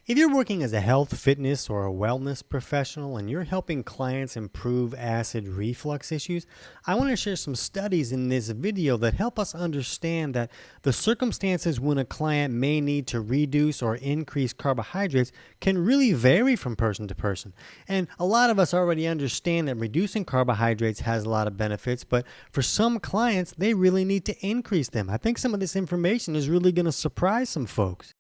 If you're working as a health, fitness, or a wellness professional and you're helping clients improve acid reflux issues, I want to share some studies in this video that help us understand that the circumstances when a client may need to reduce or increase carbohydrates can really vary from person to person. And a lot of us already understand that reducing carbohydrates has a lot of benefits, but for some clients, they really need to increase them. I think some of this information is really going to surprise some folks.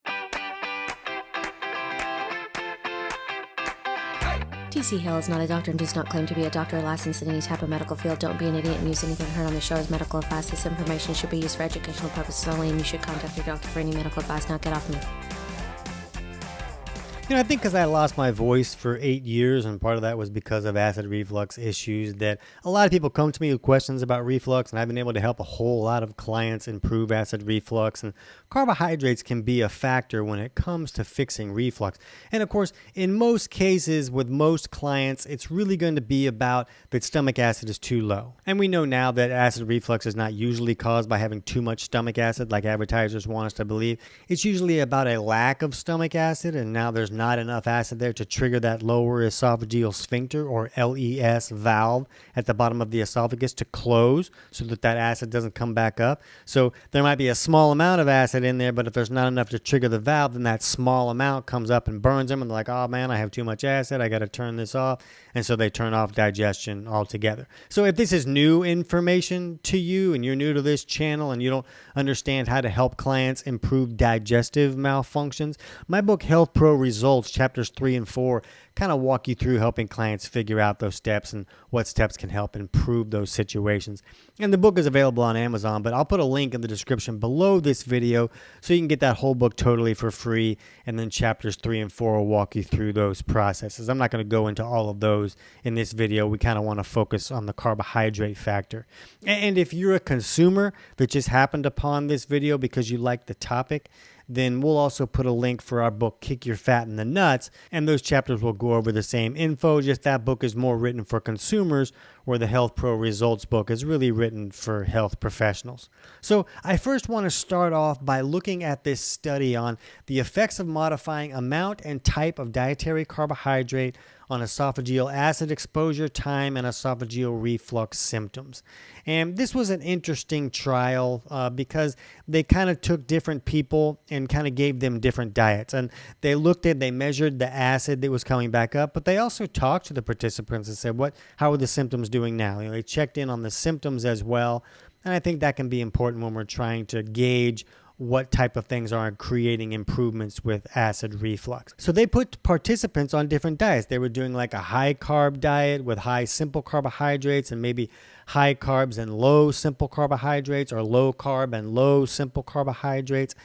TC Hale is not a doctor and does not claim to be a doctor or licensed in any type of medical field. Don't be an idiot and use anything heard on the show as medical advice. This information should be used for educational purposes only, and you should contact your doctor for any medical advice. Now get off me. I think because I lost my voice for 8 years, and part of that was because of acid reflux issues, that a lot of people come to me with questions about reflux, and I've been able to help a whole lot of clients improve acid reflux. And carbohydrates can be a factor when it comes to fixing reflux. And of course, in most cases, with most clients, it's really going to be about that stomach acid is too low. And we know now that acid reflux is not usually caused by having too much stomach acid, like advertisers want us to believe. It's usually about a lack of stomach acid, and now there's not enough acid there to trigger that lower esophageal sphincter, or LES valve at the bottom of the esophagus, to close so that that acid doesn't come back up. So there might be a small amount of acid in there, but if there's not enough to trigger the valve, then that small amount comes up and burns them, and they're like, oh man, I have too much acid, I got to turn this off. And so they turn off digestion altogether. So if this is new information to you and you're new to this channel and you don't understand how to help clients improve digestive malfunctions, my book Health Pro Results, chapters 3 and 4, kind of walk you through helping clients figure out those steps and what steps can help improve those situations. And the book is available on Amazon, but I'll put a link in the description below this video so you can get that whole book totally for free. And then chapters 3 and 4 will walk you through those processes. I'm not going to go into all of those in this video. We kind of want to focus on the carbohydrate factor. And if you're a consumer that just happened upon this video because you like the topic, then we'll also put a link for our book, Kick Your Fat in the Nuts, and those chapters will go over the same info, just that book is more written for consumers, where the Health Pro Results book is really written for health professionals. So I first want to start off by looking at this study on the effects of modifying amount and type of dietary carbohydrate on esophageal acid exposure time and esophageal reflux symptoms. And this was an interesting trial because they kind of took different people and kind of gave them different diets. And they measured the acid that was coming back up, but they also talked to the participants and said, how are the symptoms doing now? They checked in on the symptoms as well. And I think that can be important when we're trying to gauge what type of things are creating improvements with acid reflux. So they put participants on different diets. They were doing like a high carb diet with high simple carbohydrates, and maybe high carbs and low simple carbohydrates, or low carb and low simple carbohydrates.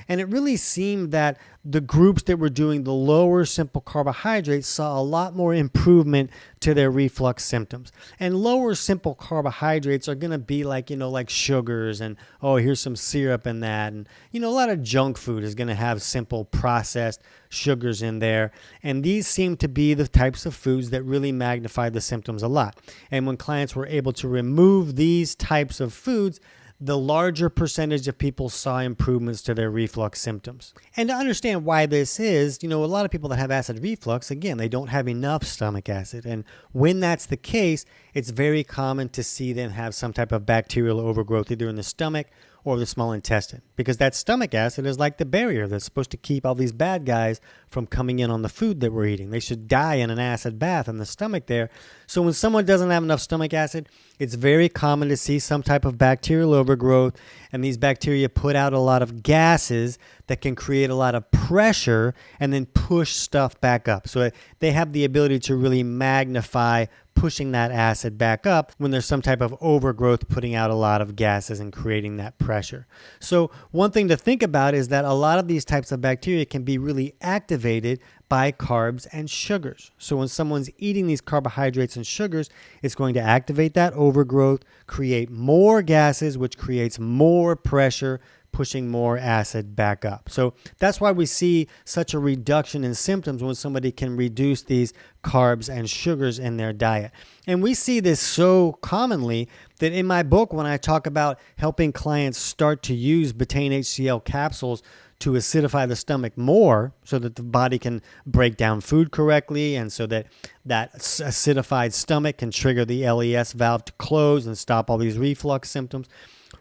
And it really seemed that the groups that were doing the lower simple carbohydrates saw a lot more improvement to their reflux symptoms. And lower simple carbohydrates are going to be like, like sugars and, oh, here's some syrup in that. And, a lot of junk food is going to have simple processed sugars in there. And these seem to be the types of foods that really magnify the symptoms a lot. And when clients were able to remove these types of foods, the larger percentage of people saw improvements to their reflux symptoms. And to understand why this is, a lot of people that have acid reflux, again, they don't have enough stomach acid. And when that's the case, it's very common to see them have some type of bacterial overgrowth either in the stomach or the small intestine, because that stomach acid is like the barrier that's supposed to keep all these bad guys from coming in on the food that we're eating. They should die in an acid bath in the stomach there. So when someone doesn't have enough stomach acid, it's very common to see some type of bacterial overgrowth, and these bacteria put out a lot of gases that can create a lot of pressure and then push stuff back up. So they have the ability to really magnify pushing that acid back up when there's some type of overgrowth putting out a lot of gases and creating that pressure. So one thing to think about is that a lot of these types of bacteria can be really activated by carbs and sugars. So when someone's eating these carbohydrates and sugars, it's going to activate that overgrowth, create more gases, which creates more pressure, pushing more acid back up. So that's why we see such a reduction in symptoms when somebody can reduce these carbs and sugars in their diet. And we see this so commonly that in my book, when I talk about helping clients start to use betaine HCl capsules to acidify the stomach more so that the body can break down food correctly, and so that that acidified stomach can trigger the LES valve to close and stop all these reflux symptoms.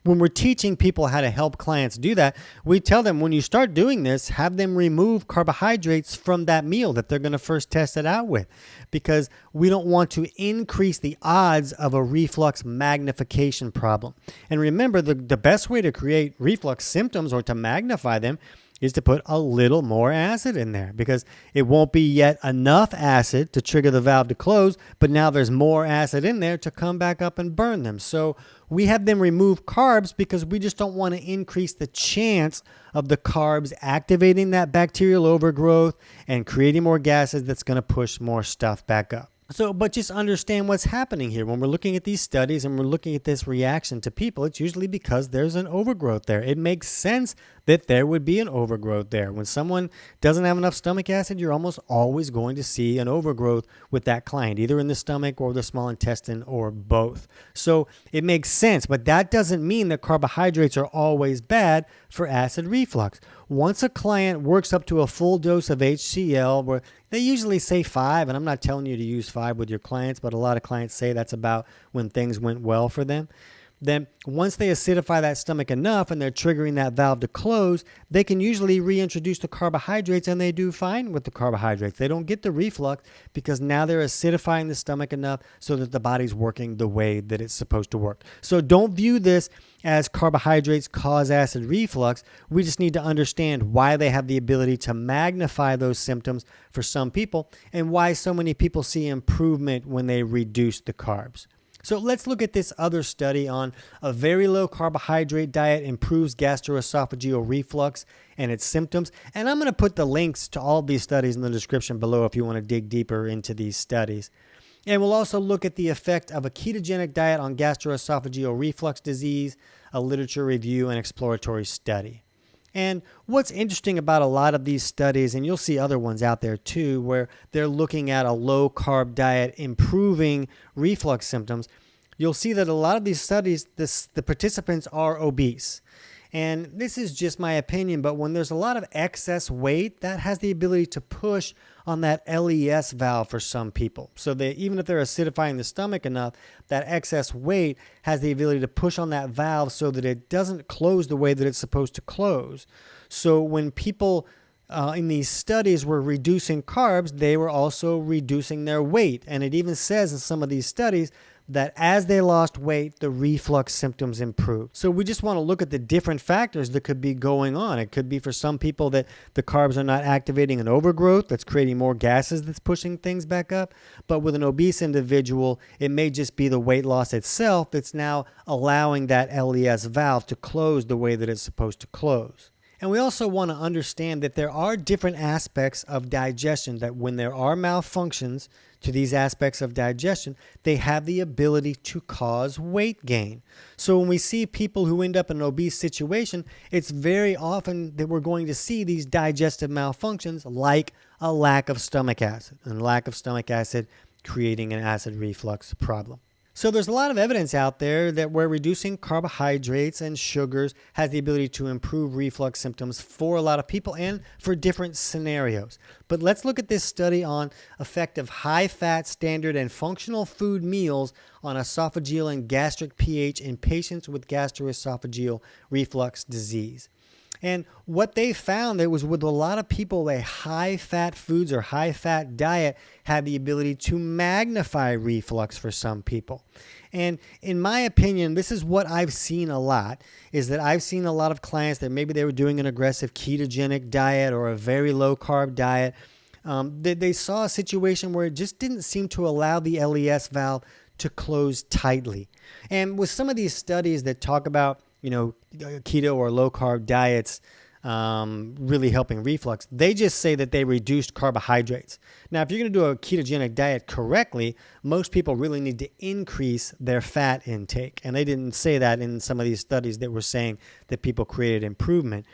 When we're teaching people how to help clients do that, we tell them when you start doing this, have them remove carbohydrates from that meal that they're going to first test it out with, because we don't want to increase the odds of a reflux magnification problem. And remember, the best way to create reflux symptoms or to magnify them is to put a little more acid in there, because it won't be yet enough acid to trigger the valve to close, but now there's more acid in there to come back up and burn them. So we have them remove carbs because we just don't want to increase the chance of the carbs activating that bacterial overgrowth and creating more gases that's going to push more stuff back up. So, but just understand what's happening here. When we're looking at these studies and we're looking at this reaction to people, it's usually because there's an overgrowth there. It makes sense that there would be an overgrowth there. When someone doesn't have enough stomach acid, you're almost always going to see an overgrowth with that client, either in the stomach or the small intestine or both. So it makes sense, but that doesn't mean that carbohydrates are always bad for acid reflux. Once a client works up to a full dose of HCl, where they usually say 5, and I'm not telling you to use 5 with your clients, but a lot of clients say that's about when things went well for them. Then once they acidify that stomach enough and they're triggering that valve to close, they can usually reintroduce the carbohydrates, and they do fine with the carbohydrates. They don't get the reflux because now they're acidifying the stomach enough so that the body's working the way that it's supposed to work. So don't view this as carbohydrates cause acid reflux. We just need to understand why they have the ability to magnify those symptoms for some people, and why so many people see improvement when they reduce the carbs. So let's look at this other study on a very low carbohydrate diet improves gastroesophageal reflux and its symptoms. And I'm going to put the links to all of these studies in the description below if you want to dig deeper into these studies. And we'll also look at the effect of a ketogenic diet on gastroesophageal reflux disease, a literature review, and exploratory study. And what's interesting about a lot of these studies, and you'll see other ones out there too, where they're looking at a low-carb diet improving reflux symptoms, you'll see that a lot of these studies, the participants are obese. And this is just my opinion, but when there's a lot of excess weight, that has the ability to push on that LES valve for some people. So even if they're acidifying the stomach enough, that excess weight has the ability to push on that valve so that it doesn't close the way that it's supposed to close. So when people in these studies were reducing carbs, they were also reducing their weight. And it even says in some of these studies that as they lost weight, the reflux symptoms improved. So we just want to look at the different factors that could be going on. It could be for some people that the carbs are not activating an overgrowth that's creating more gases that's pushing things back up. But with an obese individual, it may just be the weight loss itself that's now allowing that LES valve to close the way that it's supposed to close. And we also want to understand that there are different aspects of digestion, that when there are malfunctions to these aspects of digestion, they have the ability to cause weight gain. So when we see people who end up in an obese situation, it's very often that we're going to see these digestive malfunctions, like a lack of stomach acid, and lack of stomach acid creating an acid reflux problem. So there's a lot of evidence out there that where reducing carbohydrates and sugars has the ability to improve reflux symptoms for a lot of people and for different scenarios. But let's look at this study on effect of high-fat, standard, and functional food meals on esophageal and gastric pH in patients with gastroesophageal reflux disease. And what they found, there was with a lot of people, a high-fat foods or high-fat diet had the ability to magnify reflux for some people. And in my opinion, this is what I've seen a lot, is that I've seen a lot of clients that maybe they were doing an aggressive ketogenic diet or a very low-carb diet. They saw a situation where it just didn't seem to allow the LES valve to close tightly. And with some of these studies that talk about keto or low carb diets really helping reflux, they just say that they reduced carbohydrates. Now, if you're going to do a ketogenic diet correctly, most people really need to increase their fat intake. And they didn't say that in some of these studies that were saying that people created improvement.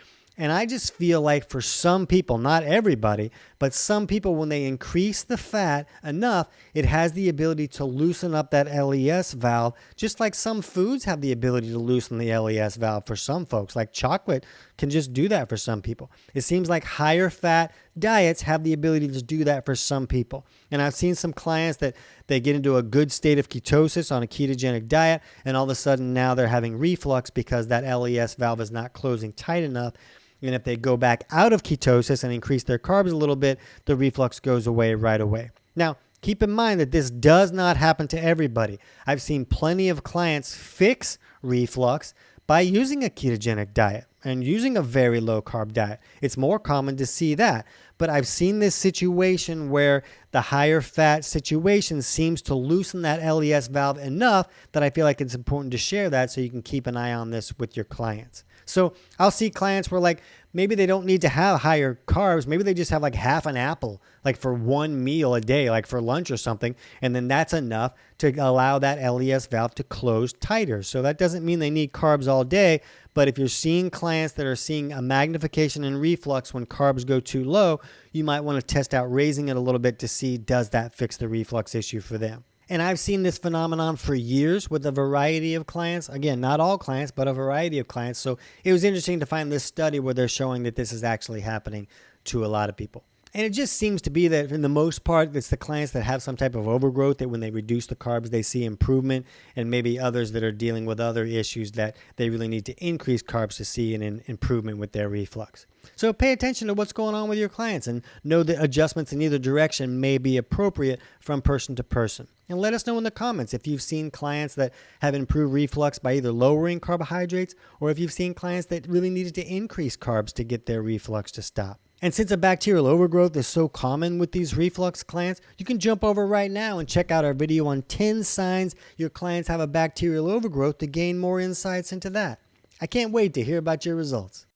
And I just feel like for some people, not everybody, but some people, when they increase the fat enough, it has the ability to loosen up that LES valve, just like some foods have the ability to loosen the LES valve for some folks. Like chocolate can just do that for some people. It seems like higher fat diets have the ability to do that for some people. And I've seen some clients that they get into a good state of ketosis on a ketogenic diet, and all of a sudden now they're having reflux because that LES valve is not closing tight enough. And if they go back out of ketosis and increase their carbs a little bit, the reflux goes away right away. Now, keep in mind that this does not happen to everybody. I've seen plenty of clients fix reflux by using a ketogenic diet and using a very low carb diet. It's more common to see that. But I've seen this situation where the higher fat situation seems to loosen that LES valve enough that I feel like it's important to share that so you can keep an eye on this with your clients. So I'll see clients where like maybe they don't need to have higher carbs. Maybe they just have like half an apple, like for one meal a day, like for lunch or something. And then that's enough to allow that LES valve to close tighter. So that doesn't mean they need carbs all day. But if you're seeing clients that are seeing a magnification in reflux when carbs go too low, you might want to test out raising it a little bit to see, does that fix the reflux issue for them? And I've seen this phenomenon for years with a variety of clients. Again, not all clients, but a variety of clients. So it was interesting to find this study where they're showing that this is actually happening to a lot of people. And it just seems to be that, for the most part, it's the clients that have some type of overgrowth that when they reduce the carbs, they see improvement, and maybe others that are dealing with other issues that they really need to increase carbs to see an improvement with their reflux. So pay attention to what's going on with your clients and know that adjustments in either direction may be appropriate from person to person. And let us know in the comments if you've seen clients that have improved reflux by either lowering carbohydrates or if you've seen clients that really needed to increase carbs to get their reflux to stop. And since a bacterial overgrowth is so common with these reflux clients, you can jump over right now and check out our video on 10 signs your clients have a bacterial overgrowth to gain more insights into that. I can't wait to hear about your results.